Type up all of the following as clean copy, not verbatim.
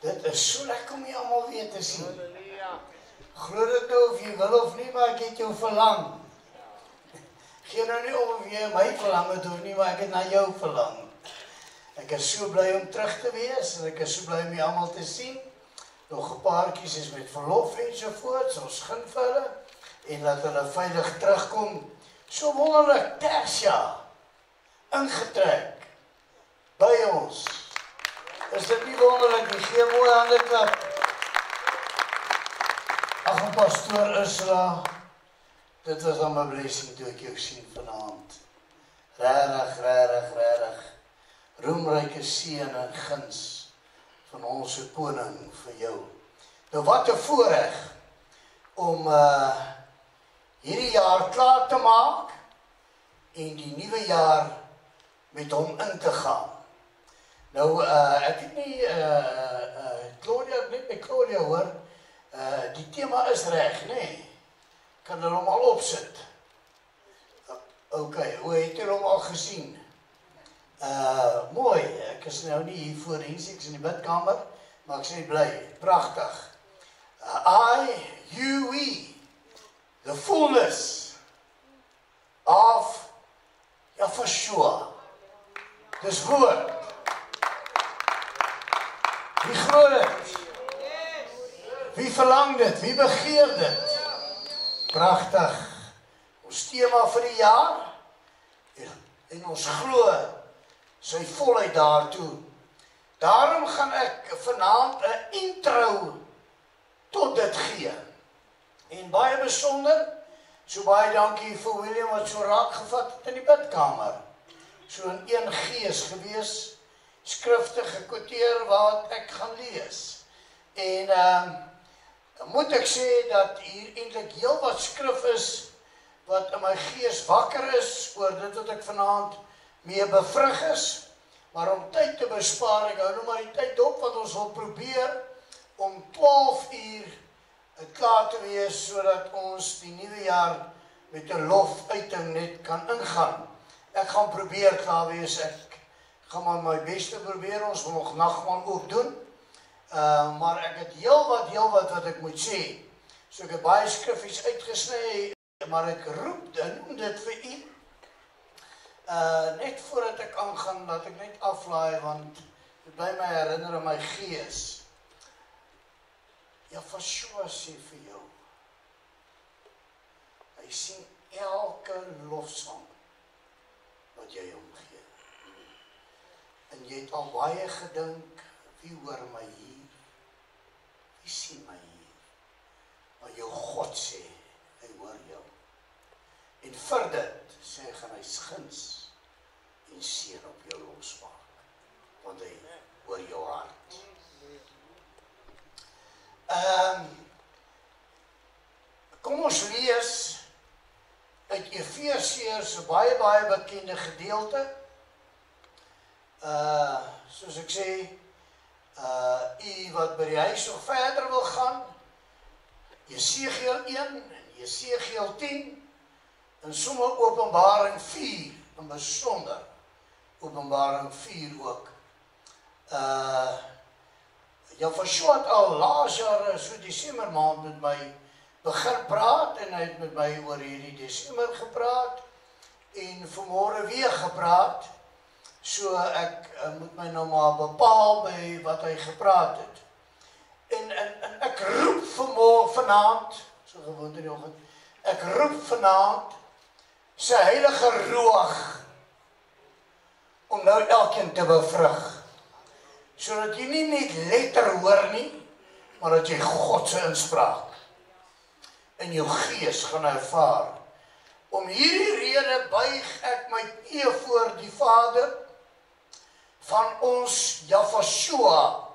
Dit is so lekker om jy allemaal weer te sien. Glo dit nou of jy wil of nie, maar ek het jou verlang. Geen nou nie of jy my verlang het of nie, maar ek het na jou verlang. Ek is so bly om terug te wees, en ek is so bly om jy allemaal te sien. Nog 'n paartjies is met verlof ensovoorts, ons gun vir hulle, en dat hulle veilig terugkom. So wonderlik, Tersia, ingetrek, by ons. Is dit nie wonderlik, die gee mooi handeklap. Ag, en pastoor Ursula, dit was dan my blessing toe ek jou sien vanaand. Regtig, roemryke seën en guns van ons koning vir jou. Nou wat 'n voorreg om hierdie jaar klaar te maak en die nuwe jaar met hom in te gaan. Nou, ek het nie, Claudia, net met Claudia hoor, die tema is reg, nee. Kan hulle hom al opsit? Ok, hoe het jy hom al gesien? Mooi, ek is nou nie hier voor ek is in die bidkamer, maar ek sê bly, pragtig. We, the fullness of Yahshua. Dis woord. Wie glo dit? Wie verlang dit? Wie begeer dit? Pragtig. Ons tema vir die jaar, en ons glo sy volheid daartoe. Daarom gaan ek vanaand 'n intro tot dit gee. En baie besonder, so baie dankie vir William wat so raak gevat het in die bidkamer. So in een gees gewees, skrifte gekwoteer wat ek gaan lees. En moet ek sê dat hier eintlik heel wat skrif is wat in my gees wakker is oor dit wat ek vanaand mee bevrug is. Maar om tyd te bespaar, ek hou nou maar die tyd op, want ons wil probeer om 12 uur klaar te wees, sodat ons die nuwe jaar met 'n lofuiting net kan ingaan. Ek gaan probeer klaar wees, ek gaan maar my beste probeer, ons wil nog nagmaal ook doen. Maar ek het heel wat ek moet sê. So ek het baie skriffies uitgesny, maar ek noem dit vir u. Net voordat ek aangaan, laat ek net aflaai, want dit bly my herinner aan my gees. Yahshua sê vir jou, hy sien elke lofsang wat jy hom gee. En jy het al baie gedink, wie hoor my hier? Wie sien my hier? Maar jou God sê, hy hoor jou. En vir dit sê gaan hy guns en seën op jou losmaak, want hy hoor jou hart. Kom ons lees uit Efesiërs 'n baie bekende gedeelte. Soos ek sê, u wat by die huis nog verder wil gaan, Jesegiel 1 en Jesegiel 10, en sommer Openbaring 4, in besonder Openbaring 4 ook. Yahshua het al laas jaar, so Desember maand met my begin praat, en hy het met my oor hierdie Desember gepraat, en vanmôre weer gepraat, so ek moet my nou maar bepaal by wat hy gepraat het. En ek roep vanaand, so gewoond in die oggend, ek roep vanaand sy heilige roog om nou elkeen te bevrug, sodat jy nie net letter hoor nie, maar dat jy God se inspraak in jou gees gaan ervaar. Om hierdie rede buig ek my knie voor die Vader van ons Yahshua,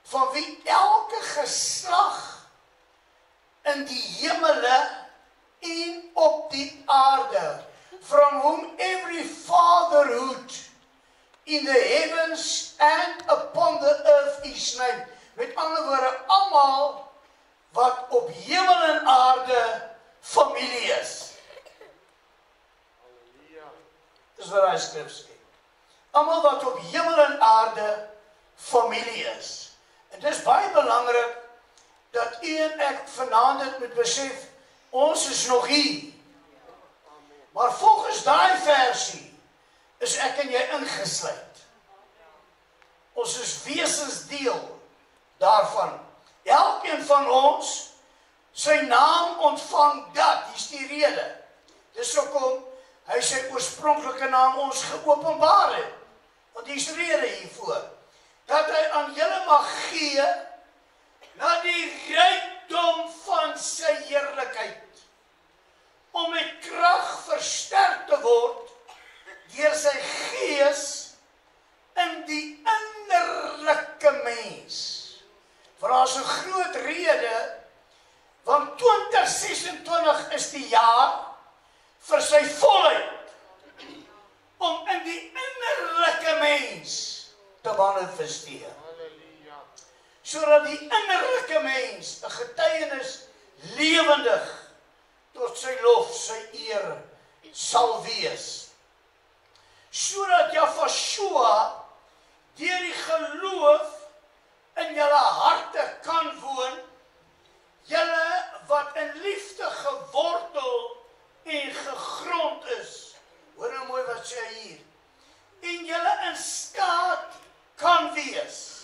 van wie elke geslag in die hemele en op die aarde, from whom every fatherhood in the heavens and upon the earth is named. Met ander woorde, almal wat op hemel en aarde familie is. Dis wat hy skrif sê. Almal wat op hemel en aarde familie is. En dit is baie belangrik dat u en ek vanaand dit moet besef, ons is nog hier. Maar volgens daai versie is ek en jy ingesluit. Ons is wesensdeel daarvan. Elkeen van ons, sy naam ontvang dat, hier is die rede. Dis hoekom hy sy oorspronklike naam ons geopenbaar het. Want hier is rede hiervoor. Dat hy aan julle mag gee, na die rykdom van sy heerlikheid, om met krag versterk te word, deur sy gees, in die innerlike mens. Want daar is 'n groot rede, want 2026 is die jaar vir sy volheid, om in die innerlike mens te manifesteer. Sodat die innerlike mens 'n getuienis lewendig tot sy lof, sy eer sal wees. Sodat Jahshua deur die geloof in julle harte kan woon, julle wat in liefde gewortel en gegrond is. Hoor nou mooi wat sê hy hier. En julle in staat kan wees,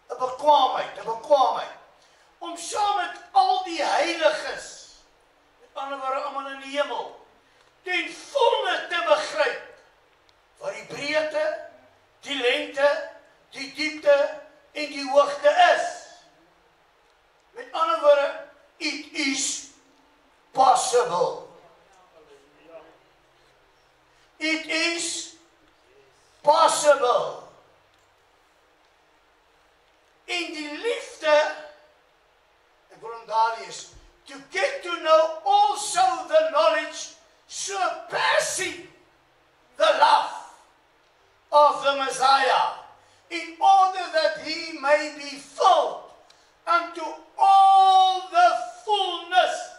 'n bekwaamheid, om saam met al die heiliges, met ander woorde almal in die hemel, ten volle te begryp wat die breedte, die lengte, die diepte en die hoogte is. Met ander woorde, it is possible. It is possible. In die liefde, ek wil hom daar lees, to get to know also the knowledge surpassing the love of the Messiah, in order that he may be filled unto all the fullness.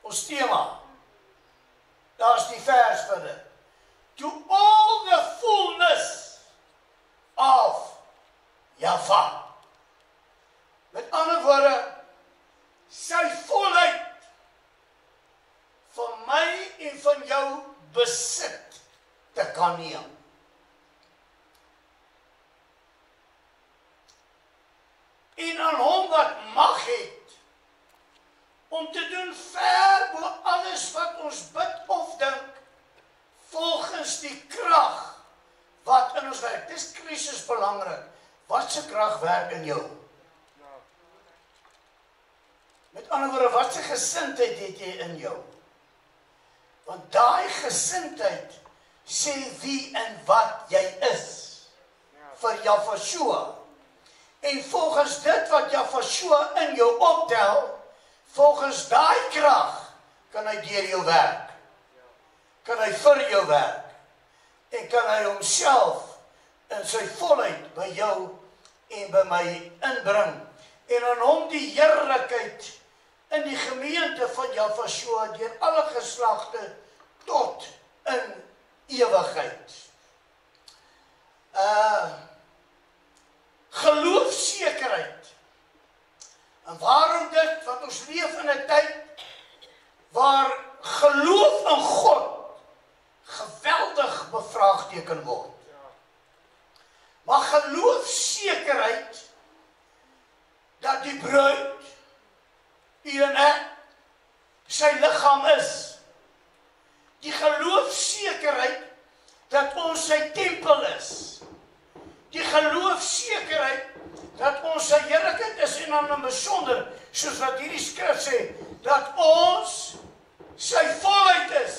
Ons tema, daar is die vers vir dit. To all the fullness of Jahwe. Met ander woorde, sy volheid van my en van jou besit te kan neem. En aan hom wat mag het, om te doen ver bo alles wat ons bid of dink, volgens die krag wat in ons werk. Dis krisis belangrik. Wat se krag werk in jou? Met ander woorde, wat se gesindheid het jy in jou? Want daai gesindheid sê wie en wat jy is vir Jahshua. En volgens dit wat Jahshua in jou optel, volgens daai krag kan hy deur jou werk. Kan hy vir jou werk. En kan hy homself in sy volheid by jou en by my inbring. En aan hom die heerlikheid in die gemeente van Jahshua deur alle geslagte tot in ewigheid. Geloofsekerheid. En waarom dit? Want ons leef in 'n tyd waar geloof in God geweldig bevraagteken word. Maar geloofsekerheid dat die bruid, u en ek, sy liggaam is. Die geloofsekerheid dat ons sy tempel is. Die geloofsekerheid dat ons sy heerlikheid is en dan in besonder, soos wat hierdie skrif sê, dat ons sy volheid is.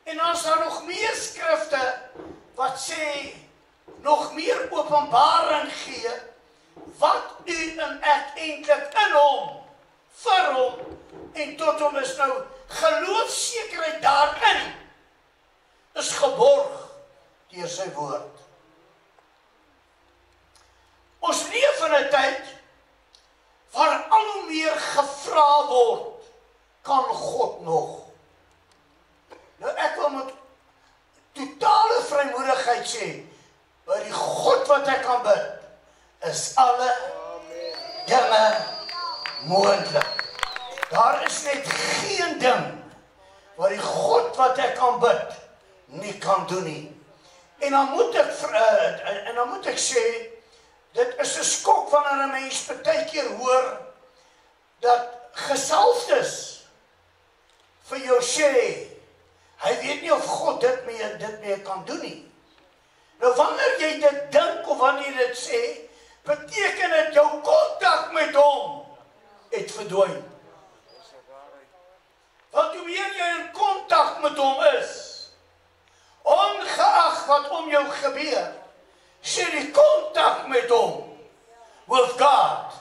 En dan is daar nog meer skrifte wat sê, nog meer openbaring gee, wat u en ek eintlik in hom, vir hom en tot hom is. Nou, geloofsekerheid daarin is geborg deur sy woord. Ons leef in 'n tyd waar al hoe meer gevra word, kan God nog? Nou ek wil met totale vrymoedigheid sê, By die God wat ek aanbid, is alle dinge moontlik. Daar is net geen ding wat die God wat ek aanbid nie kan doen nie. En dan moet ek sê, dit is 'n skok wanneer 'n mens baie keer hoor dat gesalfdes vir jou sê, hy weet nie of God dit mee kan doen nie. Nou wanneer jy dit dink of wanneer jy dit sê, beteken dit jou kontak met hom het verdwyn. Want hoe meer jy in kontak met hom is, ongeag wat om jou gebeur, sê die kontak met hom, with God,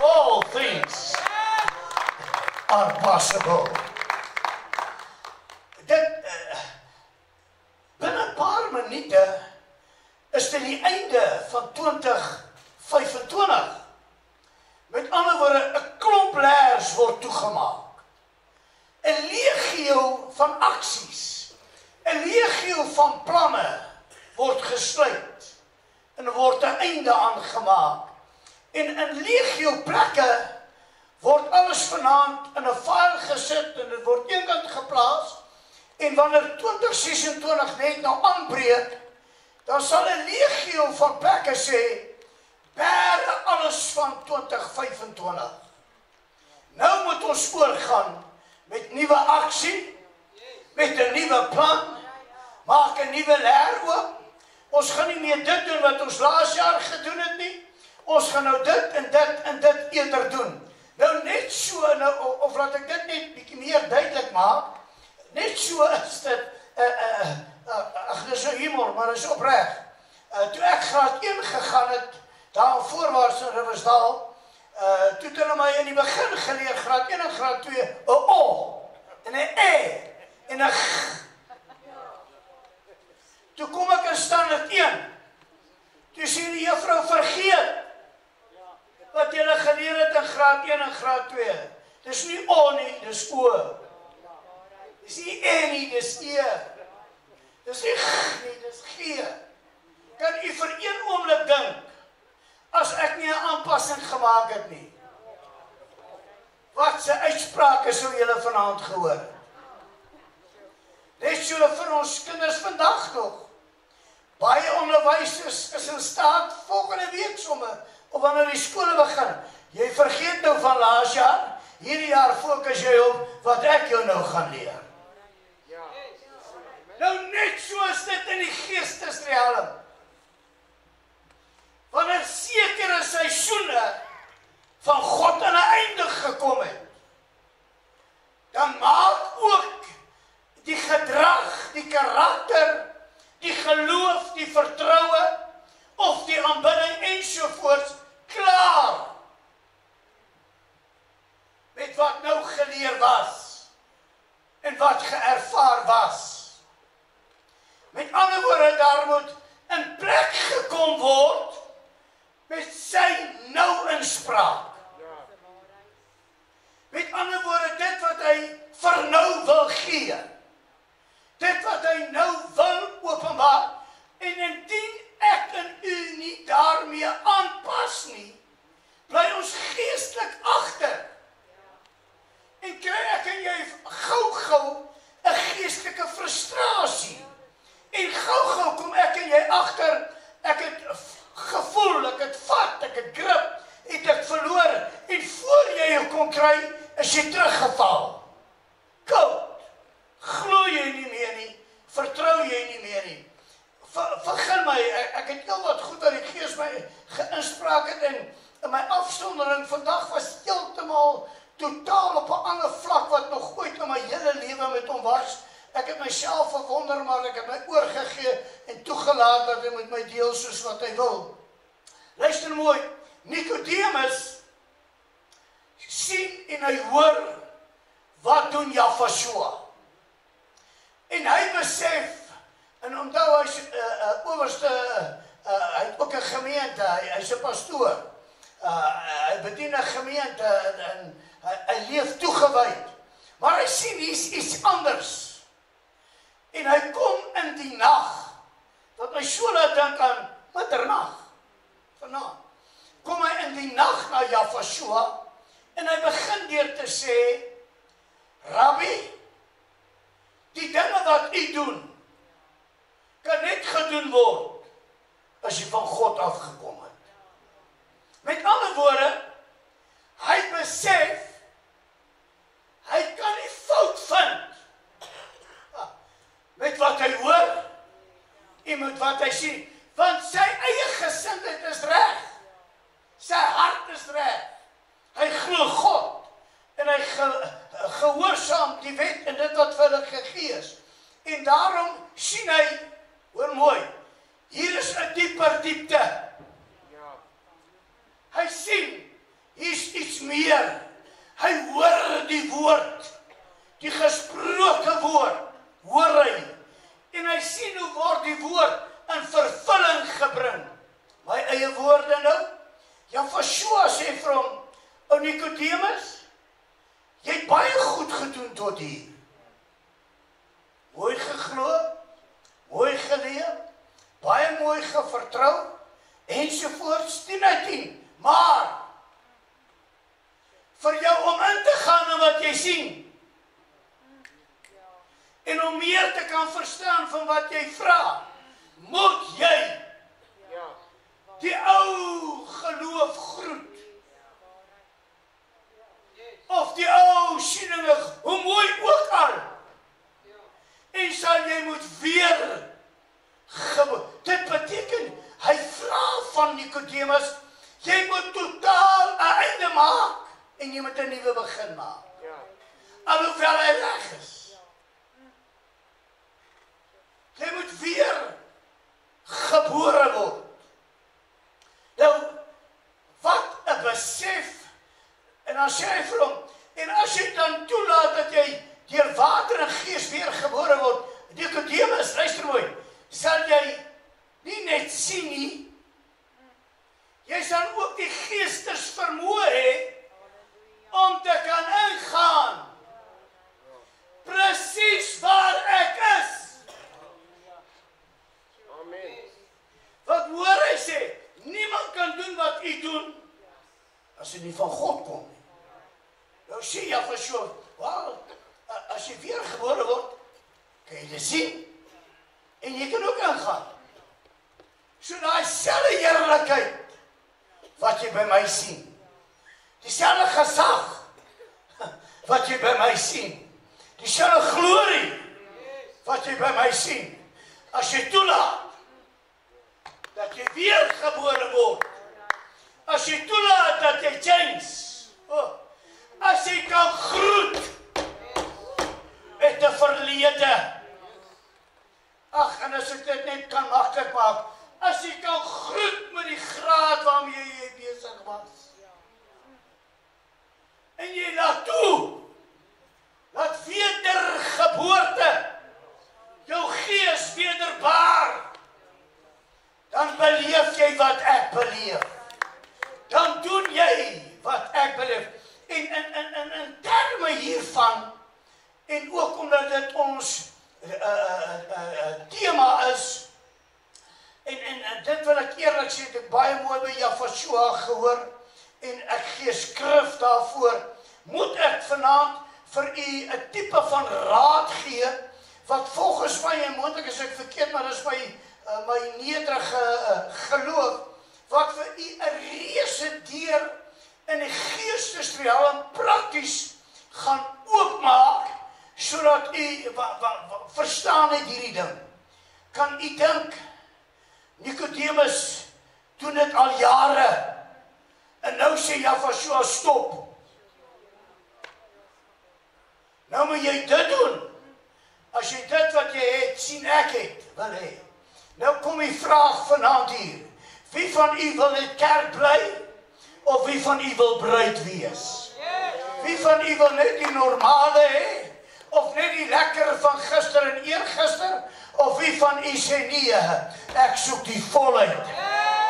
all things are possible. Binne 'n paar minute is dit die einde van 2025. Met ander woorde, 'n klomp leers word toegemaak. 'n legio van aksies, 'n legio van planne word gesluit en word 'n einde aangemaak. En in legio plekke word alles vanaand in 'n file gesit en dit word eenkant geplaas. En wanneer 2026 net nou aanbreek, dan sal 'n legio van plekke sê, bære alles van 2025. Nou moet ons oorgaan met nuwe aksie, met 'n nuwe plan, maak 'n nuwe leer oop. Ons gaan nie meer dit doen wat ons laas jaar gedoen het nie. Ons gaan nou dit en dit eerder doen. Nou net so, nou, of laat ek dit net bietjie meer duidelik maak, net so is dit, dis 'n humor, maar is opreg. Toe ek graad 1 gegaan het, daar voorwaarts in Riversdal, toe het hulle my in die begin geleer, graad 1 en graad 2, 'n O, en 'n E, en 'n G. Toe kom ek in standaard 1, toe sê die juffrou, vergeet wat julle geleer het in graad 1 en graad 2. Dis nie O nie, dis O. Dis nie E nie, dis E. Dis nie G nie, dis G. Kan u vir een oomblik dink, as ek nie 'n aanpassing gemaak het nie? Wat se uitsprake sou julle vanaand gehoor? Net so vir ons kinders vandag nog. Baie onderwysers is in staat volgende week sommer, of wanneer die skole begin. Jy vergeet nou van laas jaar, hierdie jaar fokus jy op wat ek jou nou gaan leer. Nou net so is dit in die geestesrealm. Wanneer sekere seisoene van God aan 'n einde gekom het, dan maak ook die gedrag, die karakter, die geloof, die vertroue, of die aanbidding ensovoorts klaar met wat nou geleer was en wat geervaar was. Met ander woorde, daar moet in plek gekom word met sy nou inspraak. Met ander woorde, dit wat hy vir nou wil gee, dit wat hy nou wil openbaar, en indien ek en u nie daarmee aanpas nie, bly ons geestelik agter. En kry ek en jy gou 'n geestelike frustrasie. En gou kom ek en jy agter, ek het gevoel, ek het vat, ek het grip, het ek verloor, en voor jy jou kon kry, is jy teruggeval. Koud, glo jy nie meer nie, vertrou jy nie meer nie. Vergun my, ek het heel wat goed aan die Gees my geinspraak het, en my afsondering vandag was heeltemal totaal op 'n ander vlak wat nog ooit in my hele lewe met hom was. Ek het myself verwonder, maar ek het my oorgegee en toegelaat dat hy met my deel soos wat hy wil. Luister mooi, Nicodemus sien en hy hoor, wat doen Jafashua? En hy besef, en onthou hy's owerste, hy het ook 'n gemeente, hy's 'n pastoor, hy bedien 'n gemeente, en hy leef toegewyd, maar hy sien hier's iets anders. En hy kom in die nag wat my so laat dink aan middernag, vanaand, kom hy in die nag na Jafashua, en hy begin deur te sê, Rabbi, die dinge wat u doen, kan net gedoen word, as jy van God afgekom het. Met ander woorde, hy besef, hy kan nie fout vind, met wat hy hoor, en met wat hy sien, want sy eie gesindheid is reg, sy hart is reg, hy glo God, en hy gehoorsaam die wet en dit wat vir hulle gegee is, en daarom sien hy, hoor mooi, hier is 'n dieper diepte, hy sien, hier is iets meer, hy hoor die woord, die gesproke woord, hoor hy, en hy sien hoe word die woord in vervulling gebring, my eie woorde nou, Jafashua sê vir hom, ou Nicodemus, jy het baie goed gedoen tot hier, mooi geglo, mooi geleef, baie mooi gevertrou, ensovoorts, 10 uit 10, maar, vir jou om in te gaan in wat jy sien, en om meer te kan verstaan van wat jy vra, moet jy die ou geloof groet, of die ou sieninge, hoe mooi ook al, en sal jy moet weer dit beteken, hy vra van Nicodemus, jy moet totaal 'n einde maak, en jy moet 'n nuwe begin maak, alhoewel hy reg is. Jy moet weer gebore word. Nou, wat 'n besef, en dan sê hy vir hom, en as jy dan toelaat dat jy deur water en gees weer gebore word, Nicodemus, luister mooi, sal jy nie net sien nie, jy sal ook die geestesvermoë hê om te kan ingaan presies waar ek is. Amen. Wat hoor hy sê, niemand kan doen wat u doen as hy nie van God kom nie. Nou sê Jafashua, wel, as jy weer gebore word, kan jy dit sien, en jy kan ook ingaan. So daai selfde heerlikheid wat jy by my sien, dieselfde gesag wat jy by my sien, dieselfde glorie wat jy by my sien, as jy toelaat dat jy weer gebore word, as jy toelaat dat jy change, as jy kan groet met 'n verlede, ag, en as ek dit net kan maklik maak, as jy kan groet met die graad waarmee jy besig was, en jy laat toe, dat wedergeboorte jou gees wederbaar, dan beleef jy wat ek beleef, dan doen jy wat ek beleef, en in terme hiervan, en ook omdat dit ons tema is, en dit wil ek eerlik sê, het ek baie mooi by Jafashua gehoor, en ek gee skrif daarvoor, moet ek vanaand vir u 'n tipe van raad gee, wat volgens my, en moontlik is ek verkeerd, maar dis my nederige geloof, wat vir u 'n reuse deur in die geestesrealm prakties gaan oopmaak, sodat u verstaan het hierdie ding. Kan u dink, Nicodemus doen dit al jare, en nou sê Jafashua stop. Nou moet jy dit doen, as jy dit wat jy het, sien ek het, wil hê. Nou kom die vraag vanaand hier, wie van u wil in kerk bly, of wie van u wil bruid wees? Wie van u wil net die normale hê, of net die lekker van gister en eergister, of wie van u sê nee, ek soek die volheid.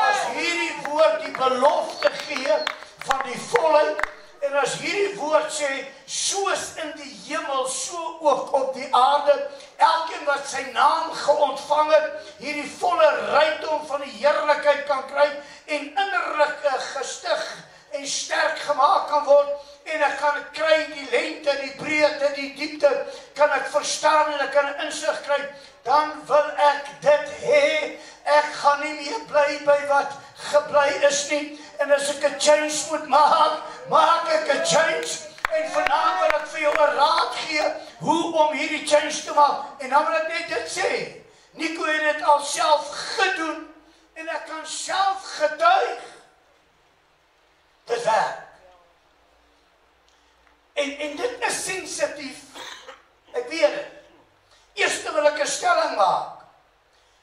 As hierdie woord die belofte gee van die volheid, en as hierdie woord sê, soos in die hemel, so ook op die aarde, elkeen wat sy naam geontvang het, hierdie volle rykdom van die heerlikheid kan kry en innerlik gestig en sterk gemaak kan word, en ek kan kry die lengte, die breedte, die diepte, kan ek verstaan en ek kan 'n insig kry, dan wil ek dit hê. Ek gaan nie meer bly by wat gebly is nie, en as ek 'n change moet maak, maak ek 'n change, en vanaand wil ek vir jou 'n raad gee, hoe om hierdie change te maak, en dan wil ek net dit sê, Nico het dit al self gedoen, en ek kan self getuig, dit werk. En dit is sensitief, ek weet het. Eerst wil ek 'n stelling maak,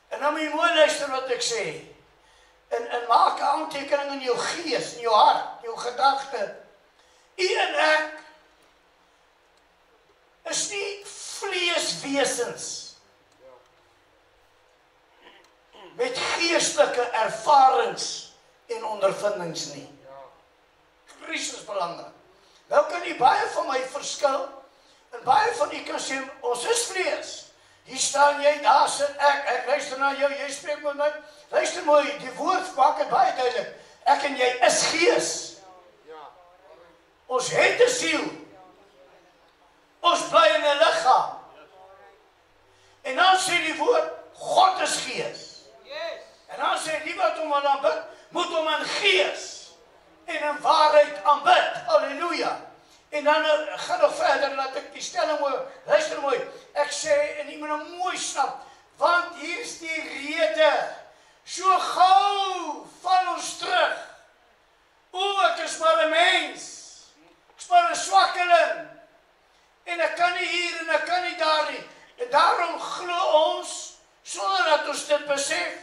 en dan moet jy mooi luister wat ek sê, en maak 'n aantekening in jou gees, in jou hart, in jou gedagte. U en ek is nie vleeswesens met geestelike ervarings en ondervindings nie. Christus belangrik. Nou kan jy baie van my verskil, en baie van u kan sê, ons is vlees. Hier staan jy, daar sit ek luister na jou, jy spreek met my, luister mooi, die woord maak het baie duidelik, ek en jy is gees. Ons het 'n siel, ons bly in 'n liggaam, en dan sê die woord, God is gees, en dan sê die wat hom aanbid, moet hom in gees, en in waarheid aanbid, halleluja. En dan gaan nog verder, laat ek die stelling mooi, luister mooi, ek sê, en jy moet nou mooi snap, want hier is die rede, so gauw val ons terug, ek is maar 'n mens, ek is maar 'n swakkeling, en ek kan nie hier, en ek kan nie daar nie, en daarom glo ons, sonder dat ons dit besef,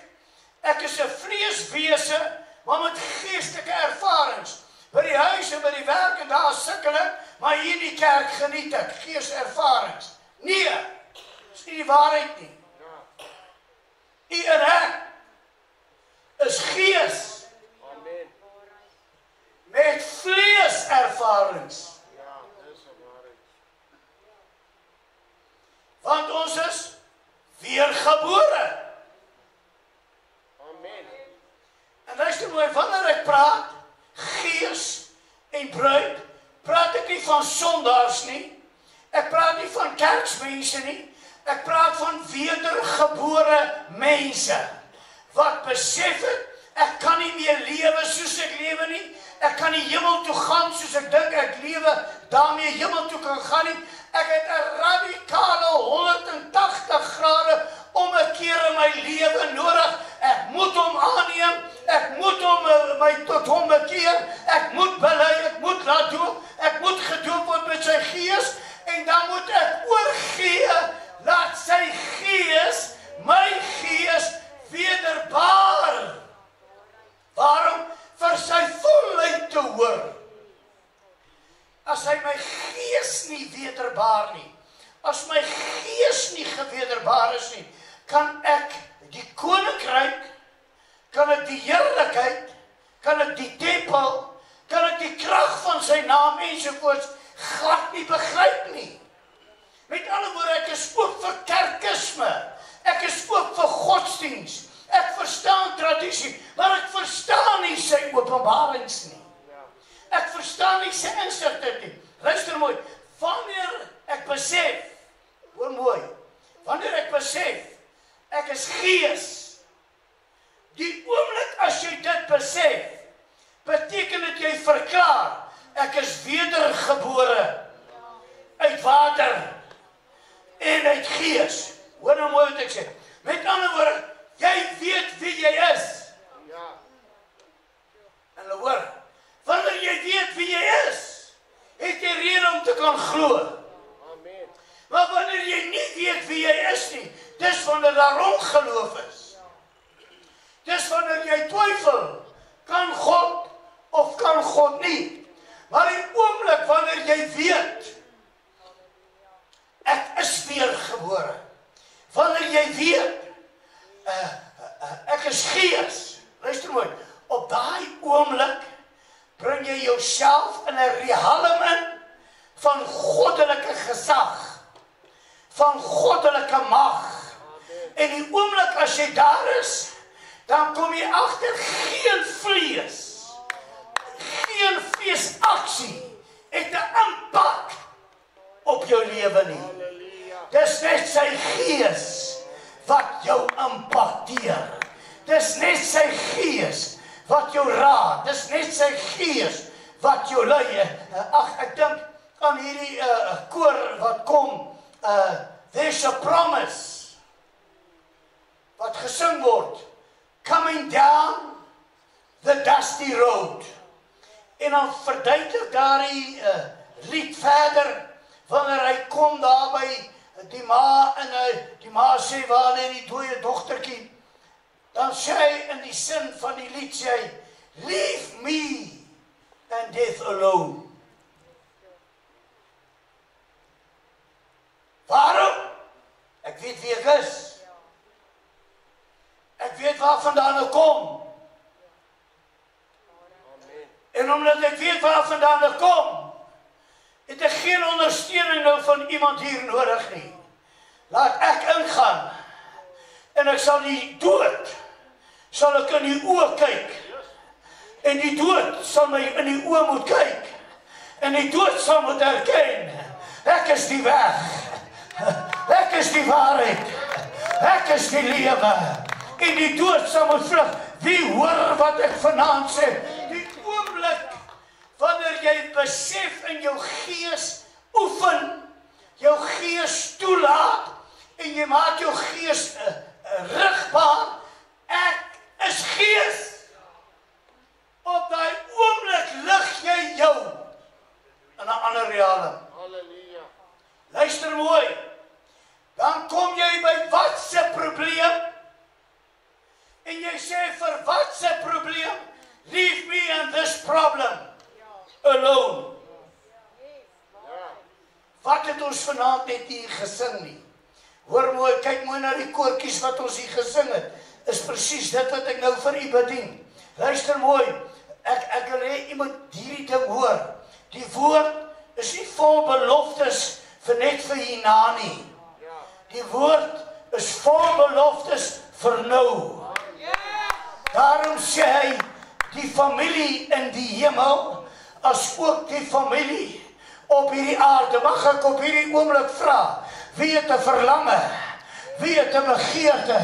ek is 'n vleeswese, maar met geestelike ervarings, by die huis en by die werk en daar sukkel ek, maar hier in die kerk geniet ek geeservarings. Nee, dis nie die waarheid nie. U en ek is gees met vleeservarings. Want ons is weergebore. En luister mooi, wanneer ek praat, gees en bruid, praat ek nie van sondaars nie, ek praat nie van kerksmense nie, ek praat van wedergebore mense, wat besef het, ek kan nie meer lewe soos ek lewe nie, ek kan nie hemel toe gaan soos ek dink ek lewe, daarmee hemel toe kan gaan nie, ek het 'n radikale 180 grade ommekeer in my lewe nodig, ek moet hom aanneem, ek moet my tot hom bekeer, ek moet bely, ek moet laat doop, ek moet gedoop word met sy gees, en dan moet ek oorgee, laat sy gees, my gees, wederbaar. Waarom? Vir sy volheid te hoor. As hy my gees nie wederbaar nie, as my gees nie gewederbaar is nie, kan ek die koninkryk, kan ek die heerlikheid, kan ek die tempel, kan ek die krag van sy naam ensovoorts glad nie begryp nie. Met ander woorde, ek is ook vir kerkisme, ek is ook vir godsdienst, ek verstaan tradisie, maar ek verstaan nie sy openbarings nie. Ek verstaan nie sy insigte nie. Luister mooi, wanneer ek besef, hoor mooi, wanneer ek besef, ek is gees, die oomblik as jy dit besef, beteken dit jy verklaar, ek is wedergebore, uit water, en uit gees. Hoor nou mooi wat ek sê, met ander woorde, jy weet wie jy is, en hoor, wanneer jy weet wie jy is, het jy rede om te kan glo. Maar wanneer jy nie weet wie jy is nie, dis wanneer daar ongeloof is. Dis wanneer jy twyfel, kan God of kan God nie. Maar die oomblik wanneer jy weet, ek is weergebore. Wanneer jy weet, ek is gees. Luister mooi, op daai oomblik bring jy jouself in 'n riehalm in van goddelike gesag, van van goddelike mag. En die oomblik as jy daar is, dan kom jy agter geen vleesaksie het 'n impak op jou lewe nie. Dis net sy gees wat jou impakteer. Dis net sy gees wat jou raad. Dis net sy gees wat jou lei. Ek dink aan hierdie koor wat kom, There's a Promise, wat gesing word, Coming Down the Dusty Road. En dan verduidelik daardie lied verder, wanneer hy kom daar by die ma, en die ma sê, waar lê die dooie dogtertjie? Dan sê hy in die sin van die lied, sê hy, leave me and death alone. Waarom? Ek weet wie ek is. Ek weet waar vandaan ek kom. En omdat ek weet waar vandaan ek kom, het ek geen ondersteuning nou van iemand hier nodig nie. Laat ek ingaan, en ek sal die dood, sal ek in die oë kyk, en die dood sal my in die oë moet kyk, en die dood sal moet herken, ek is die weg, ek is die waarheid, ek is die lewe, en die dood sal moet vlug. Wie hoor wat ek vanaand sê? Die oomblik, wanneer jy besef in jou gees oefen, jou gees toelaat, en jy maak jou gees rigbaar, ek is gees. Op daai oomblik lig jy jou in 'n ander riekalm. Halleluja. Luister mooi. Dan kom jy by wat se probleem? En jy sê, vir wat se probleem? Leave me and this problem alone. Wat het ons vanaand net hier gesing nie? Hoor mooi, kyk mooi na die koortjies wat ons hier gesing het. Is presies dit wat ek nou vir u bedien. Luister mooi, ek wil hê u moet hierdie ding hoor. Die woord is nie vol beloftes vir net vir hierna nie. Die woord is vol beloftes vir nou. Daarom sê hy, die familie in die hemel, as ook die familie op hierdie aarde. Mag ek op hierdie oomblik vra, wie het 'n verlange, wie het 'n begeerte,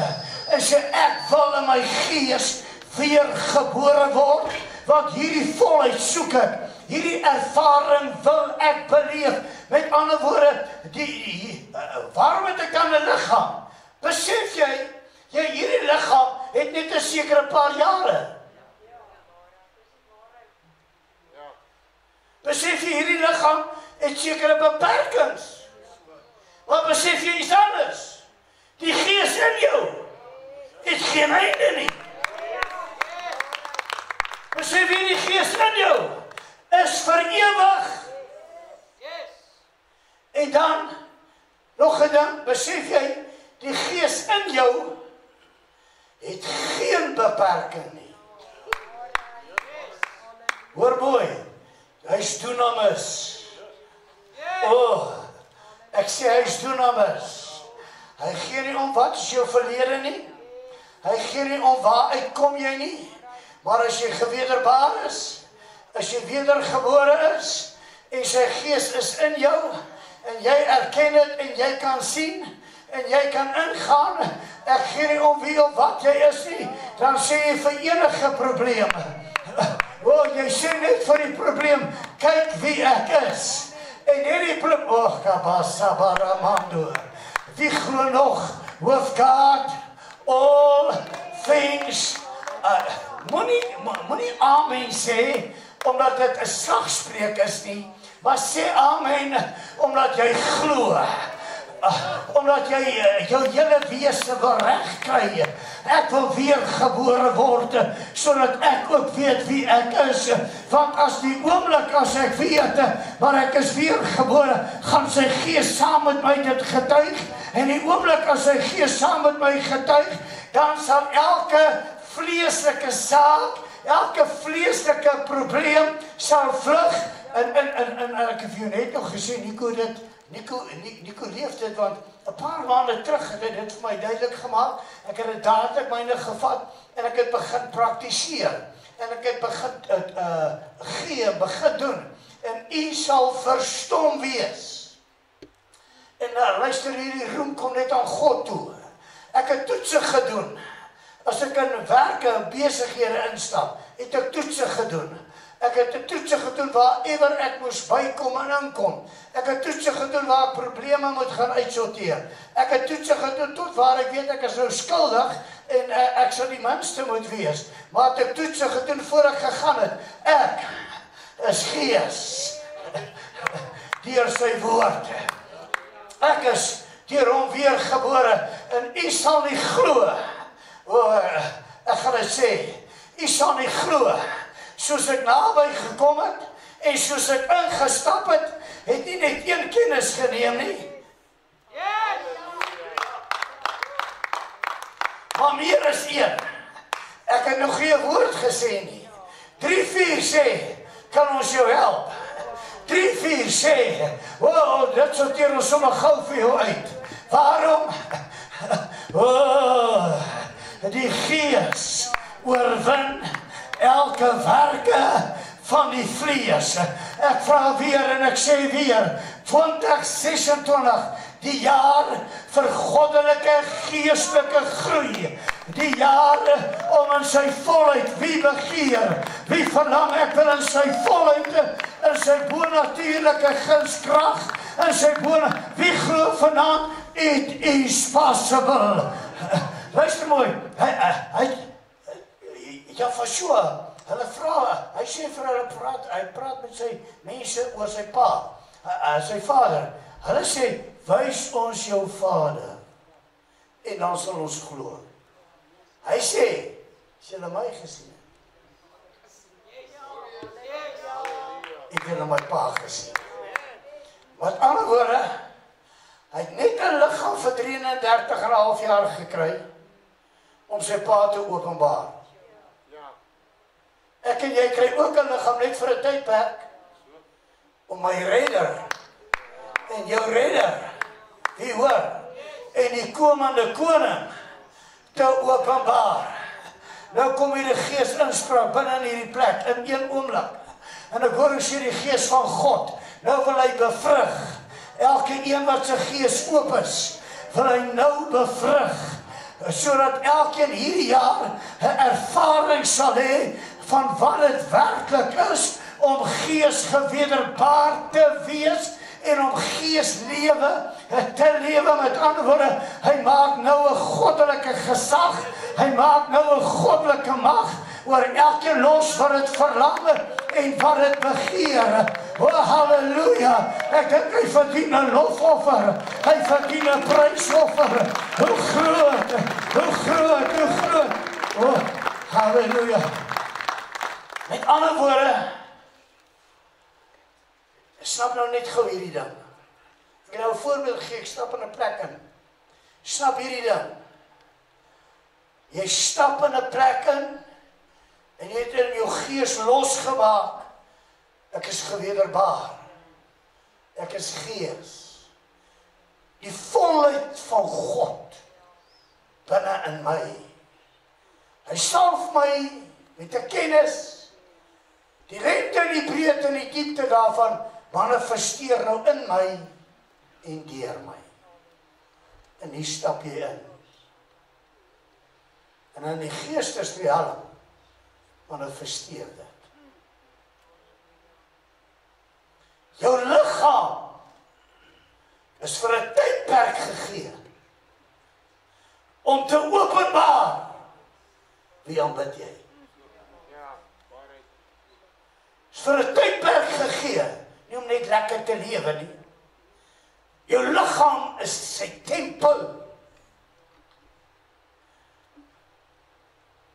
en sê ek wil in my gees weer gebore word, want hierdie volheid soek ek, hierdie ervaring wil ek beleef. Met ander woorde, waarom het ek dan 'n liggaam? Besef jy, hierdie liggaam het net 'n sekere paar jare. Besef jy, hierdie liggaam het sekere beperkings. Maar besef jy iets anders? Die gees in jou het geen einde nie. Besef jy, die gees in jou is vir ewig. En dan, nog 'n ding, besef jy, die gees in jou het geen beperking nie. Hoor mooi, hy's dunamis. Ek sê hy's dunamis. Hy gee nie om wat is jou verlede nie. Hy gee nie om waar uitkom jy nie. Maar as jy gewederbaar is, as jy wedergebore is, en sy gees is in jou, en jy erken dit, en jy kan sien, en jy kan ingaan, ek gee nie om wie of wat jy is nie, dan sê jy vir enige probleem. Jy sê net vir die probleem, kyk wie ek is. En hierdie probleem, kabasabaramando, wie glo nog, with God, all things, moenie amen sê, omdat dit 'n slagspreuk is nie, maar sê amen, omdat jy glo. Omdat jy jou hele wese wil reg kry. Ek wil weer gebore word, sodat ek ook weet wie ek is. Want as die oomblik as ek weet, maar ek is weer gebore, gaan sy gees saam met my dit getuig. En die oomblik as sy gees saam met my getuig, dan sal elke vleeslike saak, elke vleeslike probleem sal vlug. En ek het vir jou net nog gesê, Nico, dit Nico leef dit, want 'n paar maande terug het hy dit vir my duidelik gemaak. Ek het dit dadelik myne gevat en ek het begin praktiseer. En ek het begin doen. En u sal verstom wees. En luister, hierdie roem kom net aan God toe. Ek het toetse gedoen. As ek in werke en besighede instap, het ek toetse gedoen. Ek het toetse gedoen waarever ek moes bykom en inkom. Ek het toetse gedoen waar ek probleme moet gaan uitsorteer. Ek het toetse gedoen tot waar ek weet ek is nou skuldig en ek sal die minste moet wees. Maar ek het toetse gedoen voor ek gegaan het. Ek is gees deur sy woord. Ek is deur hom weergebore en u sal nie glo. Ek gaan dit sê, u sal nie glo. Soos ek naby gekom het en soos ek ingestap het, het nie net een kennis geneem nie. Maar meer as een. Ek het nog geen woord gesê nie. 3-4 sê, kan ons jou help? 3-4 sê, dit sorteer ons sommer gou vir jou uit. Waarom? Die gees oorwin elke werke van die vlees. Ek vra weer en ek sê weer, 2026, die jaar vir goddelike geestelike groei. Die jaar om in sy volheid, wie begeer, wie verlang, ek wil in sy volheid, in sy bonatuurlike gunskrag, in sy wie glo vanaand, it is possible. Luister mooi, ja, vir so, hulle vra, hy sê vir hulle hy praat met sy mense oor sy pa, sy vader. Hulle sê, wys ons jou vader, en dan sal ons glo. Hy sê, as julle my gesien het, ek het my pa gesien. Met ander woorde, hy het net 'n liggaam vir 33,5 jaar gekry, om sy pa te openbaar. Ek en jy kry ook 'n liggaam net vir 'n tydperk, om my redder, en jou redder, die hoor, en die komende koning, te openbaar. Nou kom hier die gees inspraak binne in hierdie plek, in een oomblik. En ek hoor sê die gees van God, nou wil hy bevrug. Elke een wat sy gees oop is, wil hy nou bevrug. Sodat elkeen hierdie jaar 'n ervaring sal hê van wat dit werklik is om gees gewederbaar te wees en om geeslewe te lewe. Met ander woorde, hy maak nou 'n goddelike gesag, hy maak nou 'n goddelike mag oor elke los wat dit verlang en wat dit begeer. Halleluja, ek dink hy verdien 'n lofoffer, hy verdien 'n prysoffer. Hoe groot, halleluja. Met ander woorde, snap nou net gou hierdie ding. Ek kan nou 'n voorbeeld gee, ek stap in 'n plek in. Snap hierdie ding. Jy stap in 'n plek in, en jy het in jou gees losgemaak. Ek is gewederbaar. Ek is gees. Die volheid van God binne in my. Hy salf my met 'n kennis. Die lengte en die breedte en die diepte daarvan manifesteer nou in my en deur my. En hier stap jy in. En in die geestesrealm manifesteer dit. Jou liggaam is vir 'n tydperk gegee om te openbaar wie aanbid jy. Is vir 'n tydperk gegee, nie om net lekker te lewe nie. Jou liggaam is sy tempel.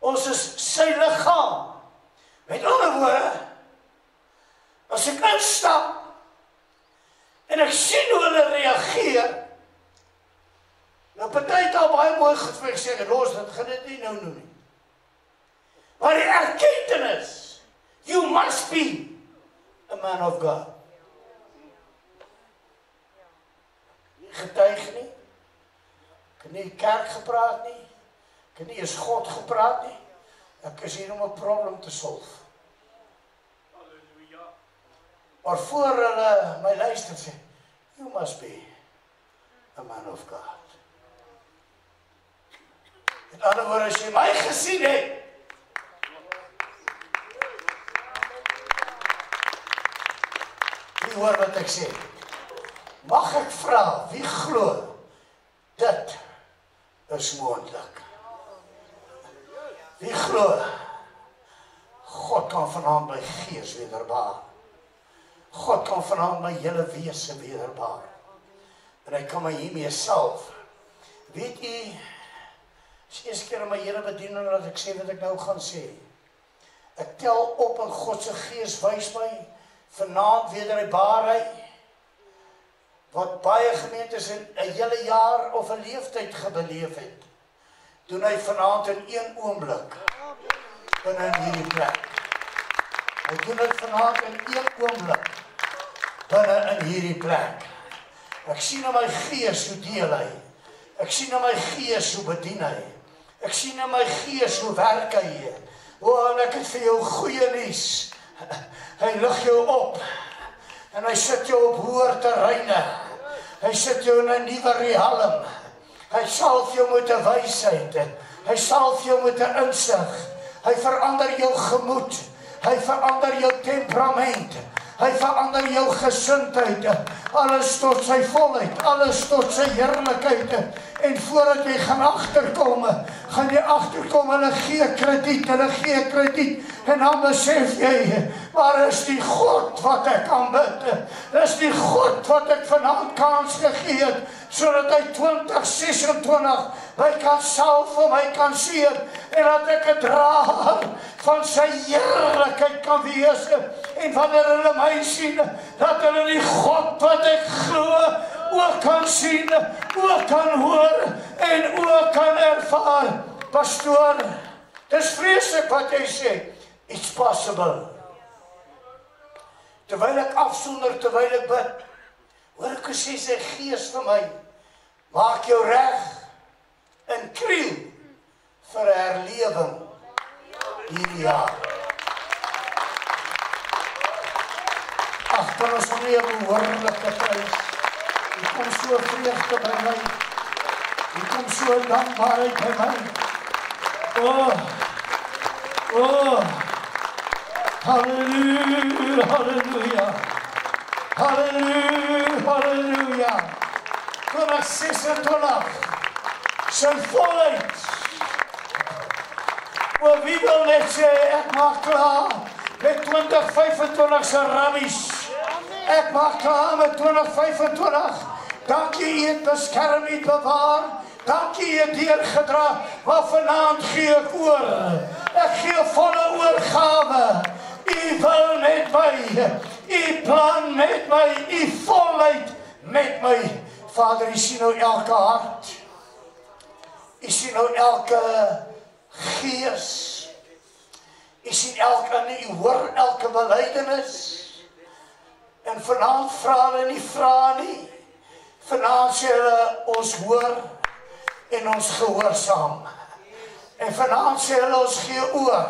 Ons is sy liggaam. Met ander woorde, as ek instap en ek sien hoe hulle reageer, nou party het al baie mooi goed vir gesê, los, dit gaan dit nie nou doen nie. Maar die erkentenis, you must be a man of God. getuig nie. Ek het nie die kerk gepraat nie. Ek het nie eens God gepraat nie. Ek is hier om 'n probleem te solf. Maar voor hulle my luister sê, you must be a man of God. In ander woorde, as jy my gesien het, wie hoor wat ek sê? Mag ek vra, wie glo dit is moontlik? Wie glo God kan vanaand my gees wederbaar? God kan vanaand my hele wese wederbaar. En hy kan my hiermee salf. Weet jy, is eerste keer in my hele bediening dat ek sê wat ek nou gaan sê. Ek tel op en God se gees wys my vanaand wederbaarheid wat baie gemeentes in 'n hele jaar of 'n leeftyd gebeleef het. Doen hy vanaand in een oomblik binne in hierdie plek. Hy doen dit vanaand in een oomblik binne in hierdie plek. Ek sien in my gees hoe deel hy. Ek sien in my gees hoe bedien hy. Ek sien in my gees hoe werk hy. O, en ek het vir jou goeie nuus. Hy lig jou op. En hy sit jou op hoër terreine. Hy sit jou in 'n nuwe riem. Hy salf jou met 'n wysheid. Hy salf jou met 'n insig. Hy verander jou gemoed. Hy verander jou temperament. Hy verander jou gesindheid. Alles tot sy volheid. Alles tot sy heerlikheid. En voordat jy gaan agterkom, hulle gee krediet. En dan besef jy, maar is die God wat ek aanbid. Is die God wat ek vanaand kans gegee het, sodat hy 2026 my kan salf en my kan seën, en dat ek 'n draer van sy heerlikheid kan wees. En wanneer hulle my sien, dat hulle die God wat ek glo ook kan sien, ook kan hoor en ook kan ervaar. Pastoor, dis vreeslik wat jy sê. It's possible. Terwyl ek afsonder, terwyl ek bid, hoor ek sê sy gees vir my, maak jou reg en kriel vir 'n herlewing hierdie jaar. Ag, kan ons nie 'n behoorlike prys. Hier kom so vreugde by my. Hier kom so dankbaarheid by my. Oh, halleluja, halleluja. Halleluja, halleluja. 2026, sy volheid. O, wie wil net sê, ek maak klaar met 2025 se rabbies. Ek maak klaar met 2025. Dankie, u het beskerm, u het bewaar. Dankie, u het deurgedra, maar vanaand gee ek oor. Ek gee volle oorgawe. U wil met my, u plan met my, u volheid met my. Vader, u sien nou elke hart. U sien nou elke gees. U sien u hoor elke belydenis. En vanaand vra hulle nie vra nie. Vanaand sê hulle ons hoor en ons gehoorsaam. En vanaand sê hulle ons gee oor.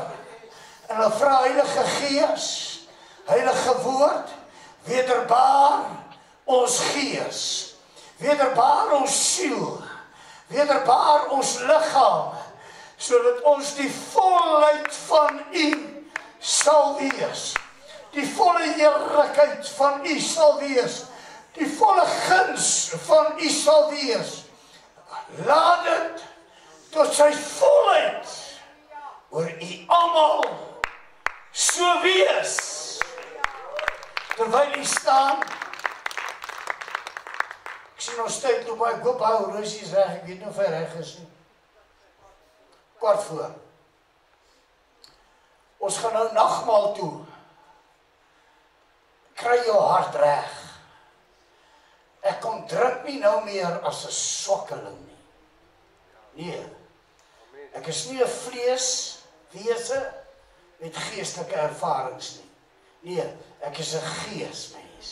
En hulle vra Heilige Gees, Heilige Woord, wederbaar ons gees, wederbaar ons siel, wederbaar ons liggaam, sodat ons die volheid van u sal wees. Die volle heerlikheid van u sal wees. Die volle guns van u sal wees. Laat dit tot sy volheid oor u almal so wees. Terwyl u staan, ek sien ons tyd loop, ek hoop hou Rosies reg, ek weet nie of hy reg is nie. Kort voor. Ons gaan nou nagmaal toe. Kry jou hart reg. Ek kom drink nie nou meer as 'n swakkeling nie. Nee. Ek is nie 'n vleeswese met geestelike ervarings nie. Nee, ek is 'n geesmens.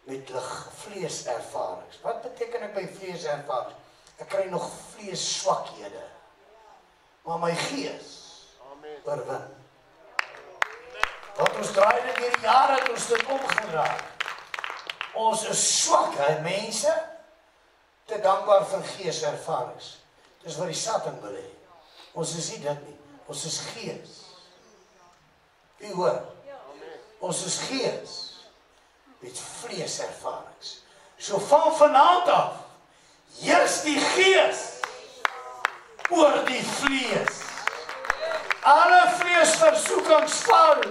met vleeservarings. Wat beteken ek by vleeservarings? Ek kry nog vleesswakhede. Maar my gees oorwin. Want ons draai dit deur die jare het ons dit omgedraai. Ons is swak, mense, te dankbaar vir geeservarings. Dis wat die Satan wil hê. Ons is nie dit nie. Ons is gees. Wie hoor? Ons is gees met vleeservarings. So van vanaand af, heers die gees oor die vlees. Alle vleesversoekings val.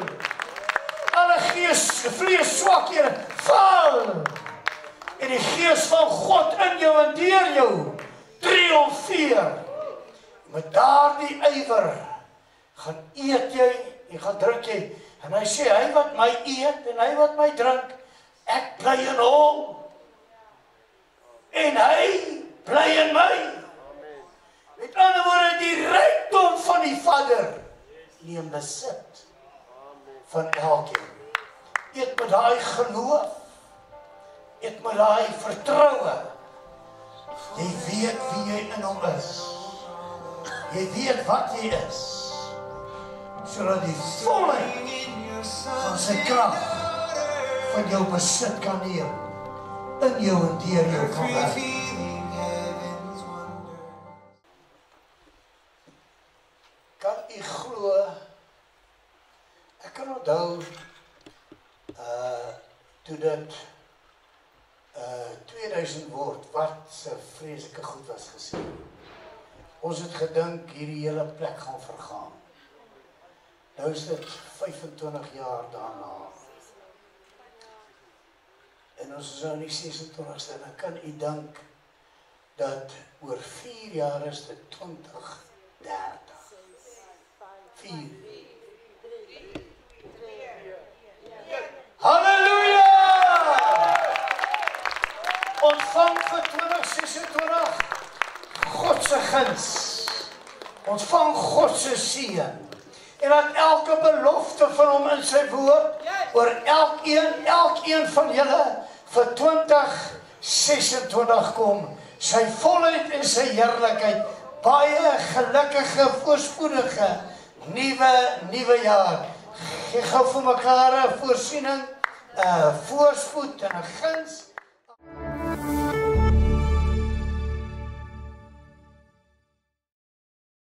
Alle vleesswakhede val. En die gees van God in jou en deur jou triomfeer. Met daardie ywer gaan eet jy en gaan drink jy. En hy sê, hy wat my eet en hy wat my drink, ek bly in hom. En hy bly in my. Met ander woorde, die rykdom van die Vader neem besit van elkeen. Eet met daai geloof. Eet met daai vertroue. Jy weet wie jy in hom is. Jy weet wat jy is. Sodat die volheid van sy krag van jou besit kan neem. In jou en deur jou kan werk. Kan u glo, ek kan onthou, toe dit 2000 word, wat se vreeslike goed was gesê. Ons het gedink hierdie hele plek gaan vergaan. Nou is dit 25 jaar daarna. En ons is nou in die 26ste, dan kan u dink dat oor 4 jaar is dit 2030. 4. Halleluja! Ontvang vir 2026 God se guns. Ontvang God se seën. En dat elke belofte van hom in sy woord oor elkeen van julle vir 2026 kom. Sy volheid en sy heerlikheid. Baie gelukkige, voorspoedige nuwe jaar. Gee gou vir mekaar 'n voorsiening, voorspoed en 'n guns.